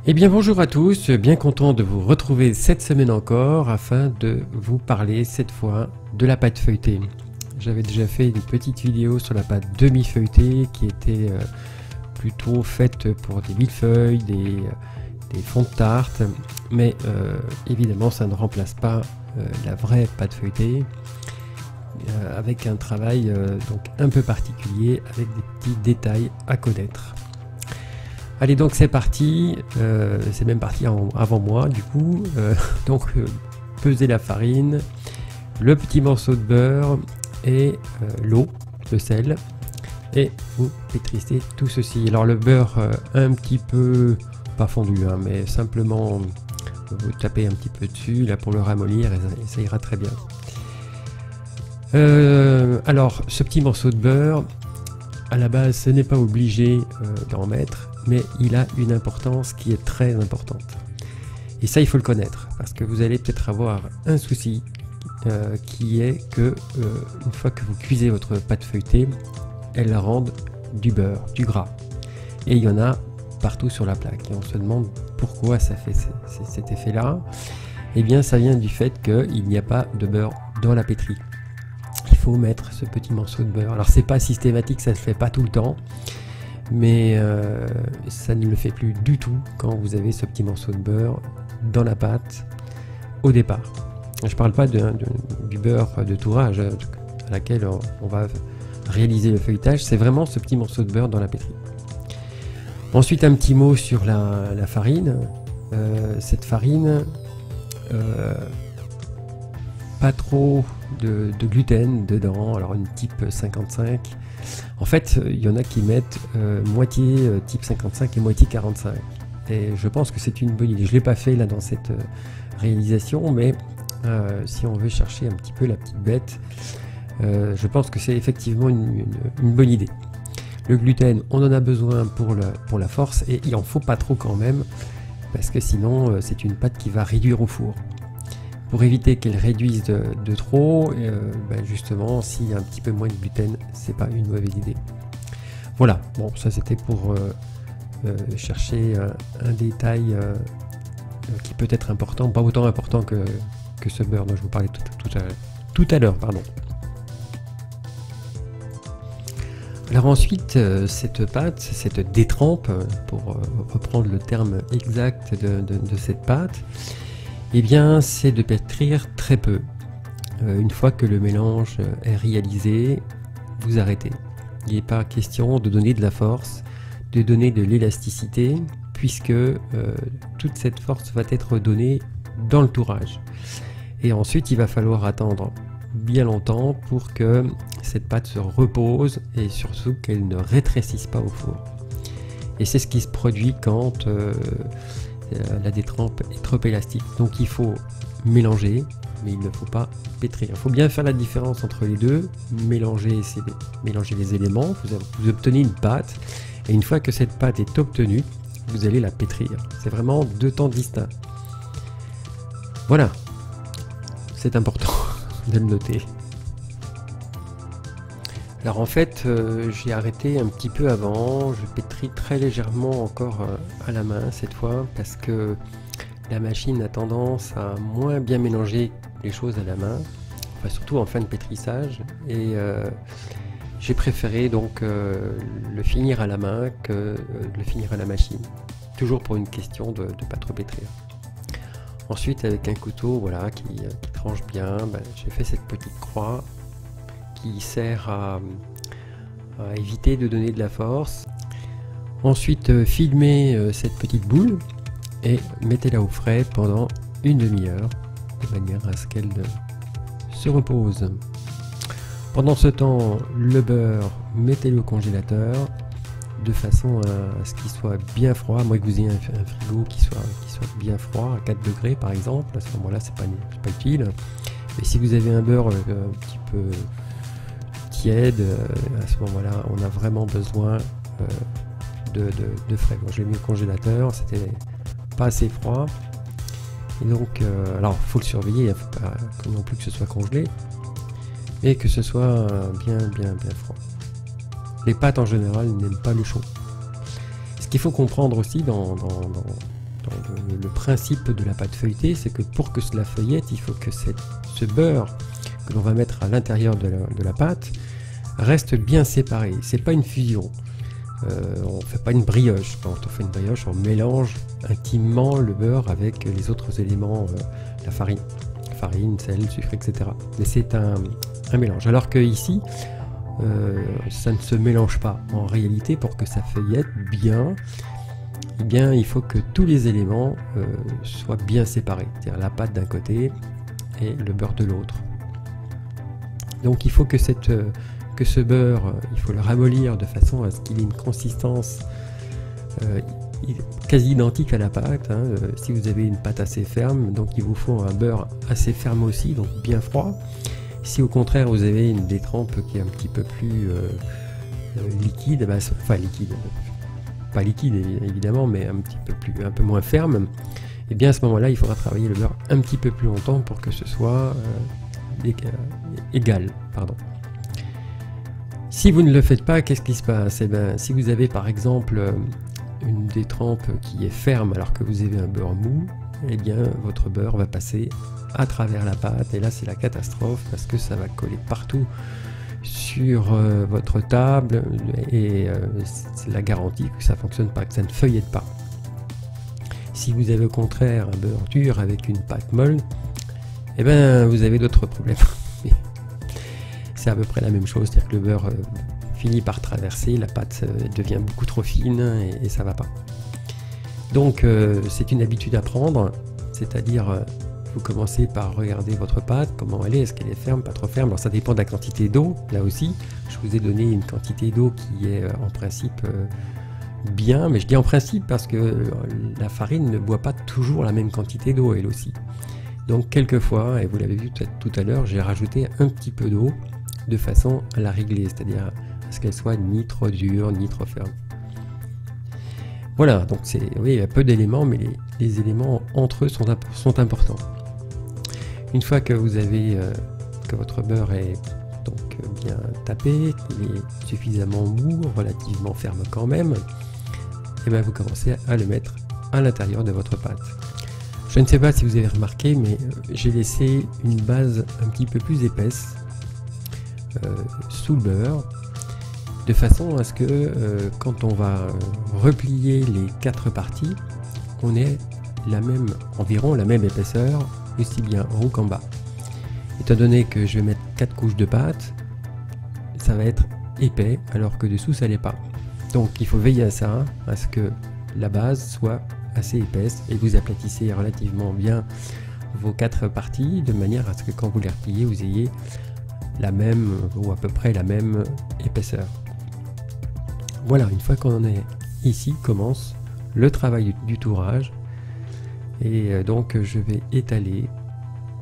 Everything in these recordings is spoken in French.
Eh bien bonjour à tous, bien content de vous retrouver cette semaine encore afin de vous parler cette fois de la pâte feuilletée. J'avais déjà fait une petite vidéo sur la pâte demi-feuilletée qui était plutôt faite pour des millefeuilles, des fonds de tarte, mais évidemment ça ne remplace pas la vraie pâte feuilletée avec un travail donc un peu particulier avec des petits détails à connaître. Allez, donc c'est parti, c'est même parti avant moi du coup. Pesez la farine, le petit morceau de beurre et l'eau, le sel, et vous pétrissez tout ceci. Alors le beurre un petit peu, pas fondu, hein, mais simplement vous tapez un petit peu dessus là pour le ramollir et ça ira très bien. Alors ce petit morceau de beurre, à la base ce n'est pas obligé d'en mettre, mais il a une importance qui est très importante. Et ça, il faut le connaître, parce que vous allez peut-être avoir un souci qui est que une fois que vous cuisez votre pâte feuilletée, elle rende du beurre, du gras. Et il y en a partout sur la plaque. Et on se demande pourquoi ça fait cet effet-là. Eh bien, ça vient du fait qu'il n'y a pas de beurre dans la pétrie. Il faut mettre ce petit morceau de beurre. Alors, c'est pas systématique, ça ne se fait pas tout le temps. Mais ça ne le fait plus du tout quand vous avez ce petit morceau de beurre dans la pâte au départ. Je ne parle pas du beurre de tourage à laquelle on va réaliser le feuilletage, c'est vraiment ce petit morceau de beurre dans la pétrie. Ensuite, un petit mot sur la farine. Cette farine, pas trop de gluten dedans, alors une type 55. En fait, il y en a qui mettent moitié type 55 et moitié 45. Et je pense que c'est une bonne idée. Je ne l'ai pas fait là dans cette réalisation, mais si on veut chercher un petit peu la petite bête, je pense que c'est effectivement une bonne idée. Le gluten, on en a besoin pour la force, et il en faut pas trop quand même, parce que sinon c'est une pâte qui va réduire au four. Pour éviter qu'elle réduise de trop, justement, s'il y a un petit peu moins de gluten, c'est pas une mauvaise idée. Voilà, bon, ça c'était pour chercher un détail qui peut être important, pas autant important que ce beurre dont je vous parlais tout à l'heure. Alors ensuite, cette pâte, cette détrempe, pour reprendre le terme exact de cette pâte, eh bien, c'est de pétrir très peu. Une fois que le mélange est réalisé, vous arrêtez. Il n'est pas question de donner de la force, de donner de l'élasticité, puisque toute cette force va être donnée dans le tourage. Et ensuite, il va falloir attendre bien longtemps pour que cette pâte se repose et surtout qu'elle ne rétrécisse pas au four. Et c'est ce qui se produit quand la détrempe est trop élastique. Donc il faut mélanger, mais il ne faut pas pétrir. Il faut bien faire la différence entre les deux, mélanger les éléments, vous obtenez une pâte, et une fois que cette pâte est obtenue, vous allez la pétrir. C'est vraiment deux temps distincts. Voilà, c'est important de le noter. Alors en fait, j'ai arrêté un petit peu avant, je pétris très légèrement encore à la main cette fois, parce que la machine a tendance à moins bien mélanger les choses à la main, enfin, surtout en fin de pétrissage, et j'ai préféré donc le finir à la main que de le finir à la machine, toujours pour une question de ne pas trop pétrir. Ensuite, avec un couteau voilà, qui tranche bien, j'ai fait cette petite croix qui sert à éviter de donner de la force. Ensuite, filmez cette petite boule et mettez-la au frais pendant une demi-heure, de manière à ce qu'elle se repose. Pendant ce temps, le beurre, mettez-le au congélateur de façon à ce qu'il soit bien froid, moi que vous ayez un frigo qui soit bien froid, à 4 degrés par exemple, à ce moment-là c'est pas utile. Mais si vous avez un beurre un petit peu tiède, à ce moment-là on a vraiment besoin de frais. Moi je l'ai mis au congélateur, c'était pas assez froid, et donc alors il faut le surveiller, il ne faut pas non plus que ce soit congelé, et que ce soit bien froid. Les pâtes en général n'aiment pas le chaud. Ce qu'il faut comprendre aussi dans Le principe de la pâte feuilletée, c'est que pour que cela feuillette, il faut que ce beurre que l'on va mettre à l'intérieur de la pâte reste bien séparé. C'est pas une fusion. On ne fait pas une brioche. Quand on fait une brioche, on mélange intimement le beurre avec les autres éléments, la farine, sel, sucre, etc. Mais c'est un mélange. Alors que ici, ça ne se mélange pas. En réalité, pour que ça feuillette bien, eh bien, il faut que tous les éléments soient bien séparés. C'est-à-dire la pâte d'un côté et le beurre de l'autre. Donc il faut que ce beurre, il faut le ramollir de façon à ce qu'il ait une consistance quasi identique à la pâte. Hein. Si vous avez une pâte assez ferme, donc il vous faut un beurre assez ferme aussi, donc bien froid. Si au contraire vous avez une détrempe qui est un petit peu plus liquide, enfin liquide, pas liquide évidemment, mais un peu moins ferme, et bien à ce moment-là il faudra travailler le beurre un petit peu plus longtemps pour que ce soit égal. Pardon. Si vous ne le faites pas, qu'est-ce qui se passe? Eh bien, si vous avez par exemple une détrempe qui est ferme alors que vous avez un beurre mou, eh bien votre beurre va passer à travers la pâte et là c'est la catastrophe parce que ça va coller partout sur votre table et c'est la garantie que ça ne fonctionne pas, que ça ne feuillette pas. Si vous avez au contraire un beurre dur avec une pâte molle, eh bien vous avez d'autres problèmes. C'est à peu près la même chose, c'est-à-dire que le beurre finit par traverser, la pâte devient beaucoup trop fine et ça va pas. Donc c'est une habitude à prendre, c'est-à-dire vous commencez par regarder votre pâte, comment elle est, est-ce qu'elle est ferme, pas trop ferme. Alors ça dépend de la quantité d'eau, là aussi. Je vous ai donné une quantité d'eau qui est en principe bien, mais je dis en principe parce que la farine ne boit pas toujours la même quantité d'eau elle aussi. Donc quelquefois, et vous l'avez vu peut-être tout à l'heure, j'ai rajouté un petit peu d'eau de façon à la régler, c'est-à-dire à ce qu'elle soit ni trop dure ni trop ferme. Voilà, donc oui, il y a peu d'éléments, mais les éléments entre eux sont importants. Une fois que vous avez que votre beurre est donc bien tapé, qu'il est suffisamment mou, relativement ferme quand même, et bien vous commencez à le mettre à l'intérieur de votre pâte. Je ne sais pas si vous avez remarqué, mais j'ai laissé une base un petit peu plus épaisse sous le beurre, de façon à ce que quand on va replier les 4 parties, on ait environ la même épaisseur, aussi bien en haut qu'en bas. Étant donné que je vais mettre 4 couches de pâte, ça va être épais, alors que dessous ça l'est pas. Donc il faut veiller à ça, à ce que la base soit assez épaisse, et vous aplatissez relativement bien vos 4 parties, de manière à ce que quand vous les repliez, vous ayez la même, ou à peu près la même épaisseur. Voilà, une fois qu'on en est ici, commence le travail du tourage. Et donc je vais étaler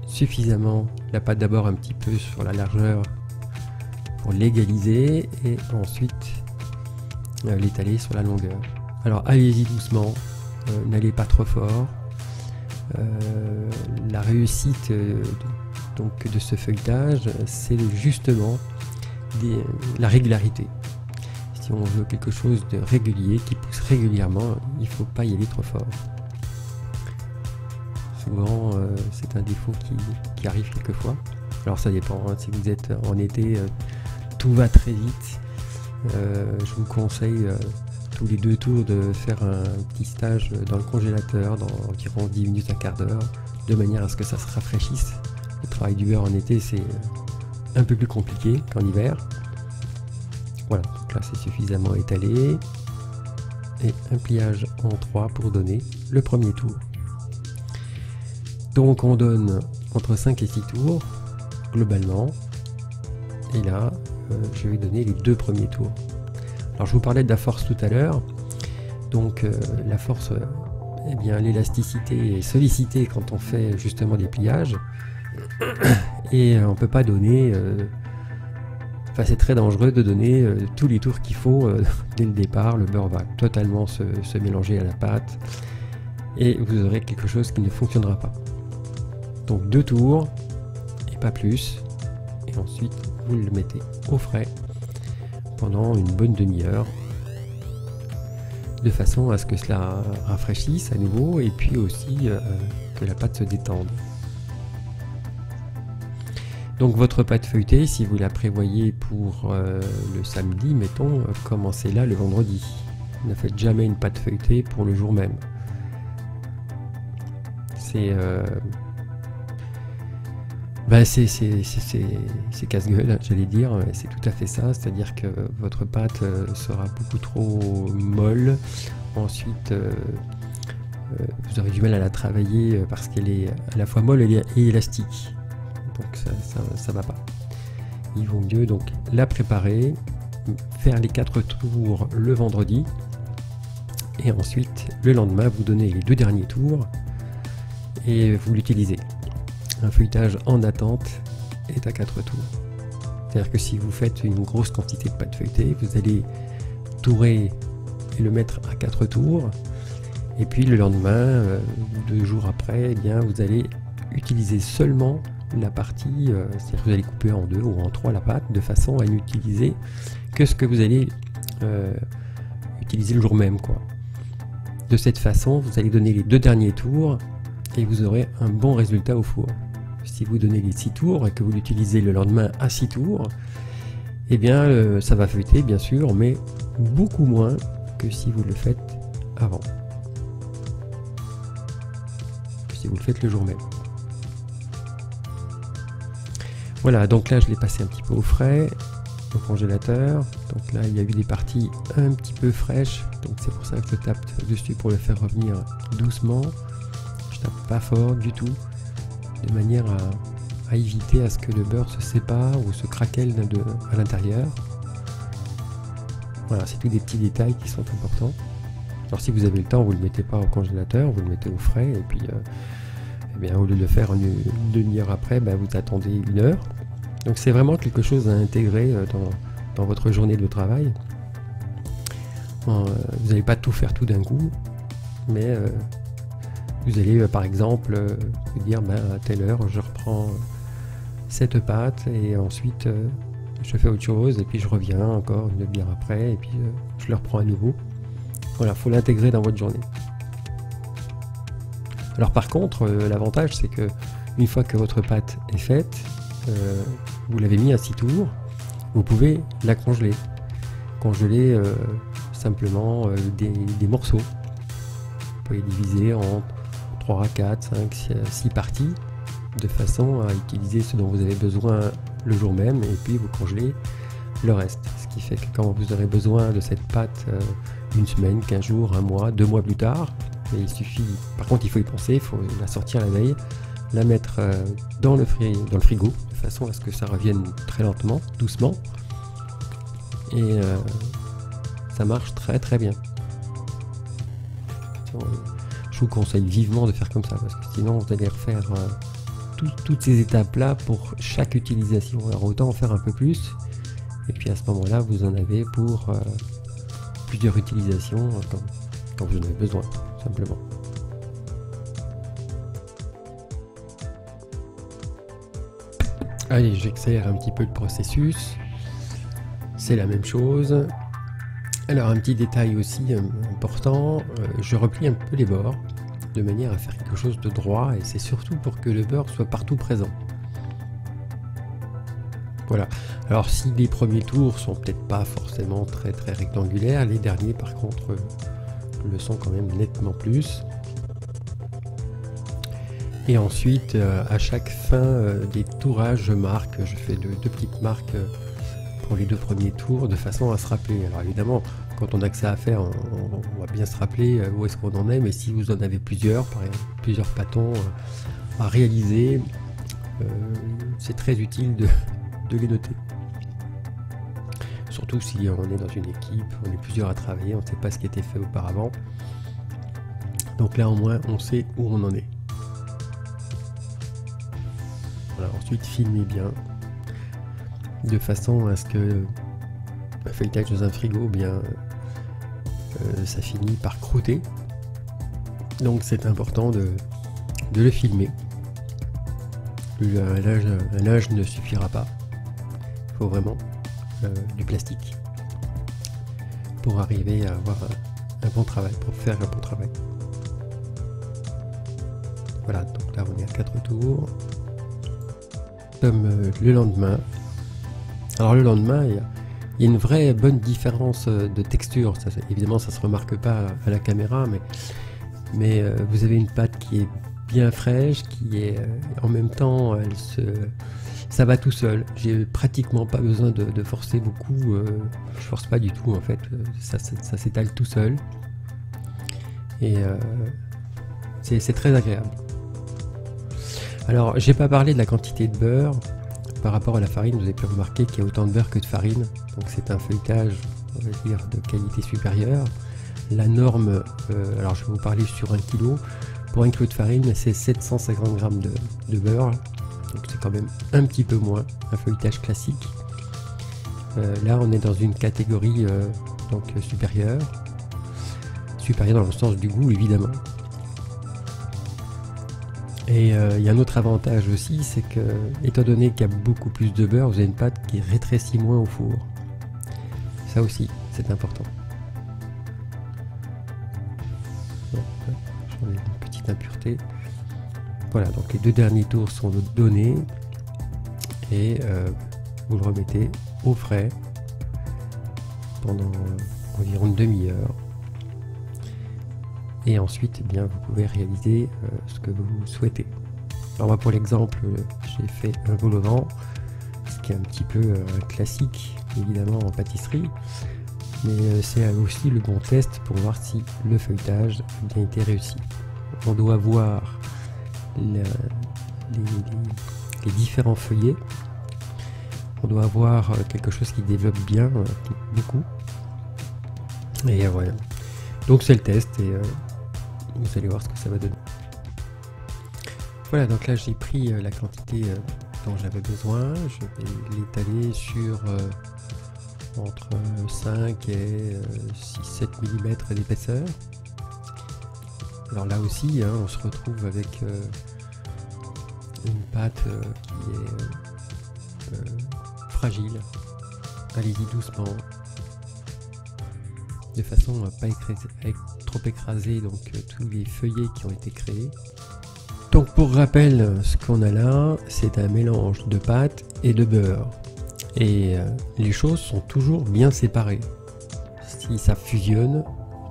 suffisamment la pâte, d'abord un petit peu sur la largeur pour l'égaliser, et ensuite l'étaler sur la longueur. Alors allez-y doucement, n'allez pas trop fort. La réussite donc de ce feuilletage, c'est justement la régularité. Si on veut quelque chose de régulier, qui pousse régulièrement, il ne faut pas y aller trop fort. Souvent, c'est un défaut qui arrive quelquefois. Alors ça dépend, hein, si vous êtes en été, tout va très vite. Je vous conseille tous les 2 tours de faire un petit stage dans le congélateur, dans environ 10 minutes à quart d'heure, de manière à ce que ça se rafraîchisse. Le travail du beurre en été, c'est un peu plus compliqué qu'en hiver. Voilà, donc là c'est suffisamment étalé. Et un pliage en 3 pour donner le premier tour. Donc on donne entre 5 et 6 tours, globalement. Et là, je vais donner les 2 premiers tours. Alors je vous parlais de la force tout à l'heure. Donc la force, eh bien l'élasticité est sollicitée quand on fait justement des pliages. Et on ne peut pas donner... Enfin, c'est très dangereux de donner tous les tours qu'il faut dès le départ. Le beurre va totalement se mélanger à la pâte. Et vous aurez quelque chose qui ne fonctionnera pas. Donc 2 tours, et pas plus. Et ensuite, vous le mettez au frais pendant une bonne demi-heure. de façon à ce que cela rafraîchisse à nouveau et puis aussi que la pâte se détende. Donc votre pâte feuilletée, si vous la prévoyez pour le samedi, mettons, commencez-la le vendredi. Ne faites jamais une pâte feuilletée pour le jour même. C'est casse-gueule, j'allais dire, c'est tout à fait ça, c'est-à-dire que votre pâte sera beaucoup trop molle, ensuite vous aurez du mal à la travailler parce qu'elle est à la fois molle et élastique, donc ça va pas. Il vaut mieux donc la préparer, faire les 4 tours le vendredi, et ensuite le lendemain vous donnez les 2 derniers tours et vous l'utilisez. Un feuilletage en attente est à 4 tours. C'est-à-dire que si vous faites une grosse quantité de pâte feuilletée, vous allez tourer et le mettre à 4 tours. Et puis le lendemain, 2 jours après, eh bien, vous allez utiliser seulement la partie, c'est-à-dire que vous allez couper en 2 ou en 3 la pâte, de façon à n'utiliser que ce que vous allez utiliser le jour même, quoi. De cette façon, vous allez donner les 2 derniers tours et vous aurez un bon résultat au four. Si vous donnez les 6 tours et que vous l'utilisez le lendemain à 6 tours, eh bien ça va feuilleter bien sûr, mais beaucoup moins que si vous le faites avant. Si vous le faites le jour même. Voilà, donc là je l'ai passé un petit peu au frais, au congélateur. Donc là il y a eu des parties un petit peu fraîches, donc c'est pour ça que je tape dessus pour le faire revenir doucement. Je tape pas fort du tout, de manière à éviter à ce que le beurre se sépare ou se craquelle à l'intérieur. Voilà, c'est tous des petits détails qui sont importants. Alors si vous avez le temps, vous ne le mettez pas au congélateur, vous le mettez au frais, et puis eh bien, au lieu de le faire une demi-heure après, vous attendez 1 heure. Donc c'est vraiment quelque chose à intégrer dans votre journée de travail. Vous n'allez pas tout faire tout d'un coup, mais vous allez par exemple vous dire à telle heure je reprends cette pâte et ensuite je fais autre chose et puis je reviens encore une demi-heure après et puis je le reprends à nouveau. Voilà, faut l'intégrer dans votre journée. Alors par contre, l'avantage c'est que une fois que votre pâte est faite, vous l'avez mis à 6 tours, vous pouvez la congeler. Congeler simplement des morceaux. Vous pouvez diviser en 3, 4, 5, 6 parties de façon à utiliser ce dont vous avez besoin le jour même et puis vous congelez le reste. Ce qui fait que quand vous aurez besoin de cette pâte 1 semaine, 15 jours, 1 mois, 2 mois plus tard, et il suffit, par contre il faut y penser, il faut la sortir la veille, la mettre dans le frigo de façon à ce que ça revienne très lentement, doucement, et ça marche très très bien. Je vous conseille vivement de faire comme ça parce que sinon vous allez refaire toutes ces étapes là pour chaque utilisation. Alors autant en faire un peu plus et puis à ce moment là vous en avez pour plusieurs utilisations quand vous en avez besoin simplement. Allez, j'accélère un petit peu le processus. C'est la même chose. Alors un petit détail aussi important, je replie un peu les bords de manière à faire quelque chose de droit et c'est surtout pour que le beurre soit partout présent. Voilà, alors si les premiers tours sont peut-être pas forcément très rectangulaires, les derniers par contre le sont quand même nettement plus. Et ensuite à chaque fin des tourages je fais deux petites marques pour les 2 premiers tours de façon à se rappeler. Alors évidemment quand on a que ça à faire on va bien se rappeler où est-ce qu'on en est, mais si vous en avez plusieurs, par exemple plusieurs pâtons à réaliser, c'est très utile de les noter. Surtout si on est dans une équipe, on est plusieurs à travailler, on ne sait pas ce qui a été fait auparavant. Donc là au moins on sait où on en est. Voilà, ensuite filmez bien de façon à ce que le feuilletage dans un frigo, bien ça finit par croûter. Donc c'est important de le filmer. Un linge ne suffira pas. Il faut vraiment du plastique pour arriver à avoir un bon travail, pour faire un bon travail. Voilà, donc là on est à 4 tours. Comme le lendemain. Alors le lendemain, il y a une vraie bonne différence de texture. Ça, évidemment, ça se remarque pas à la caméra, mais vous avez une pâte qui est bien fraîche, qui est en même temps, ça va tout seul. J'ai pratiquement pas besoin de forcer beaucoup. Je force pas du tout en fait. Ça s'étale tout seul. Et c'est très agréable. Alors, j'ai pas parlé de la quantité de beurre. Par rapport à la farine, vous avez pu remarquer qu'il y a autant de beurre que de farine. Donc c'est un feuilletage, on va dire, de qualité supérieure. La norme, alors je vais vous parler sur 1 kg. Pour 1 kg de farine, c'est 750 g de beurre. Donc c'est quand même un petit peu moins, un feuilletage classique. Là, on est dans une catégorie donc supérieure. Supérieure dans le sens du goût, évidemment. Et il y a un autre avantage aussi, c'est que, étant donné qu'il y a beaucoup plus de beurre, vous avez une pâte qui rétrécit moins au four. Ça aussi, c'est important. J'en ai une petite impureté. Voilà, donc les 2 derniers tours sont donnés. Et vous le remettez au frais pendant environ une demi-heure. Et ensuite, eh bien, vous pouvez réaliser ce que vous souhaitez. Alors moi, pour l'exemple, j'ai fait un vol au vent, ce qui est un petit peu un classique, évidemment, en pâtisserie. Mais c'est aussi le bon test pour voir si le feuilletage a bien été réussi. On doit voir les différents feuillets. On doit avoir quelque chose qui développe bien, beaucoup. Et voilà. Donc c'est le test et vous allez voir ce que ça va donner. Voilà, donc là j'ai pris la quantité dont j'avais besoin. Je vais l'étaler sur entre 5 et 6-7 mm d'épaisseur. Alors là aussi, hein, on se retrouve avec une pâte qui est fragile. Allez-y doucement, de façon à pas trop écraser donc tous les feuillets qui ont été créés. Donc pour rappel, ce qu'on a là, c'est un mélange de pâte et de beurre. Et les choses sont toujours bien séparées. Si ça fusionne,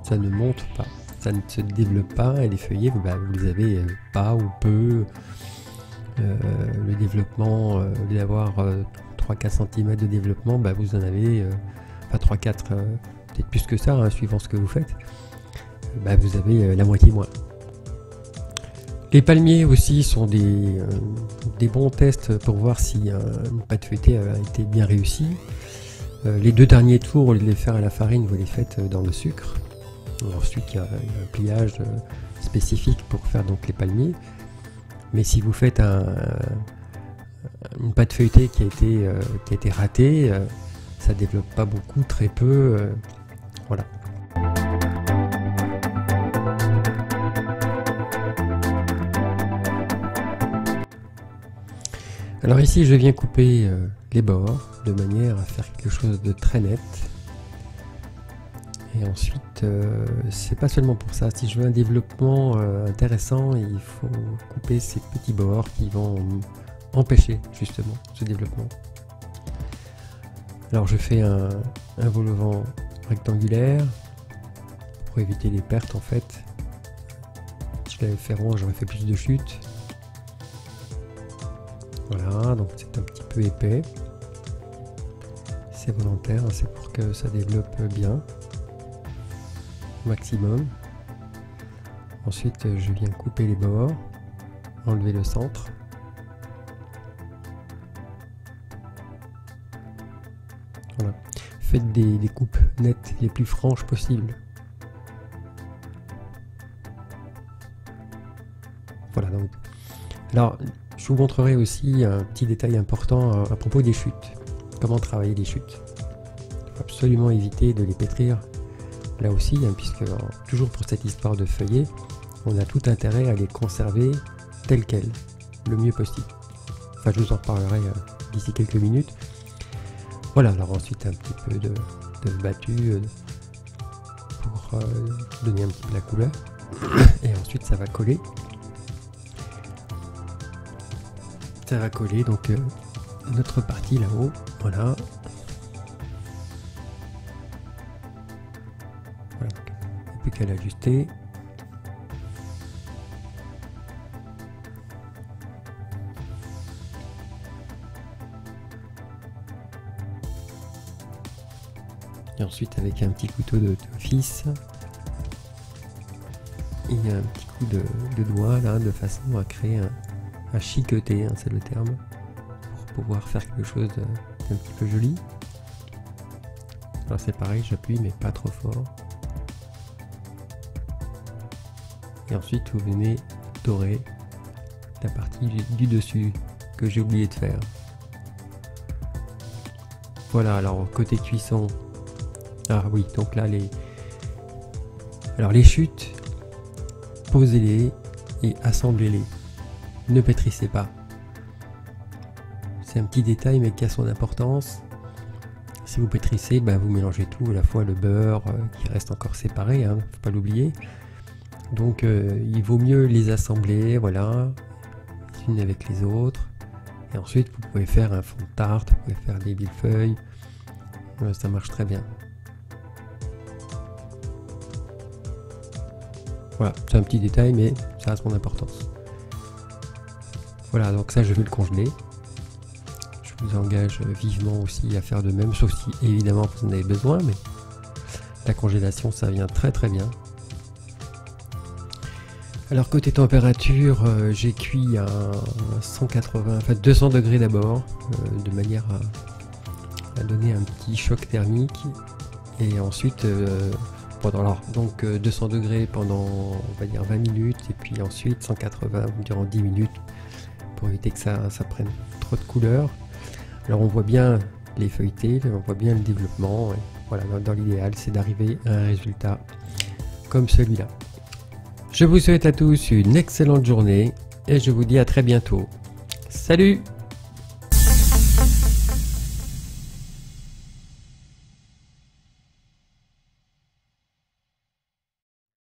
ça ne monte pas, ça ne se développe pas et les feuillets, bah, vous les avez pas ou peu. Le développement, au lieu d'avoir 3-4 cm de développement, bah, vous en avez pas 3-4, peut-être plus que ça, hein, suivant ce que vous faites. Bah, vous avez la moitié moins. Les palmiers aussi sont des bons tests pour voir si une pâte feuilletée a été bien réussie. Les 2 derniers tours, au lieu de les faire à la farine, vous les faites dans le sucre. Et ensuite, il y a un pliage spécifique pour faire donc les palmiers. Mais si vous faites une pâte feuilletée qui a été ratée, ça développe pas beaucoup, très peu. Voilà. Alors ici, je viens couper les bords de manière à faire quelque chose de très net. Et ensuite, c'est pas seulement pour ça. Si je veux un développement intéressant, il faut couper ces petits bords qui vont empêcher justement ce développement. Alors je fais un vol au vent rectangulaire pour éviter les pertes en fait. Si je l'avais fait rond, j'aurais fait plus de chutes. Voilà, donc c'est un petit peu épais. C'est volontaire, hein, c'est pour que ça développe bien. Maximum. Ensuite, je viens couper les bords, enlever le centre. Voilà. Faites des coupes nettes les plus franches possibles. Voilà donc. Alors, je vous montrerai aussi un petit détail important à propos des chutes. Comment travailler les chutes. Il faut absolument éviter de les pétrir là aussi, hein, puisque toujours pour cette histoire de feuillets, on a tout intérêt à les conserver telles quelles, le mieux possible. Enfin, je vous en reparlerai d'ici quelques minutes. Voilà, alors ensuite un petit peu de battu pour donner un petit peu la couleur. Et ensuite ça va coller. Ça va coller donc notre partie là-haut. Voilà. Voilà. Il n'y a plus qu'à l'ajuster. Et ensuite avec un petit couteau d'office et un petit coup de doigt là, de façon à créer à chiqueter, hein, c'est le terme, pour pouvoir faire quelque chose d'un petit peu joli. Alors c'est pareil, j'appuie mais pas trop fort. Et ensuite vous venez dorer la partie du dessus que j'ai oublié de faire. Voilà, alors côté cuisson, ah oui, donc là les chutes, posez-les et assemblez-les. Ne pétrissez pas. C'est un petit détail mais qui a son importance. Si vous pétrissez, vous mélangez tout, à la fois le beurre qui reste encore séparé, hein, faut pas l'oublier. Donc il vaut mieux les assembler, voilà, les unes avec les autres. Et ensuite vous pouvez faire un fond de tarte, vous pouvez faire des millefeuilles, ça marche très bien. Voilà, c'est un petit détail mais ça a son importance. Voilà, donc ça je vais le congeler. Je vous engage vivement aussi à faire de même, sauf si évidemment vous en avez besoin, mais la congélation ça vient très très bien. Alors côté température, j'ai cuit à 180, enfin 200 degrés d'abord, de manière à donner un petit choc thermique, et ensuite donc 200 degrés pendant on va dire 20 minutes, et puis ensuite 180 durant 10 minutes pour éviter que ça prenne trop de couleur. Alors on voit bien les feuilletés, on voit bien le développement, et voilà, dans l'idéal c'est d'arriver à un résultat comme celui-là. Je vous souhaite à tous une excellente journée et je vous dis à très bientôt. Salut!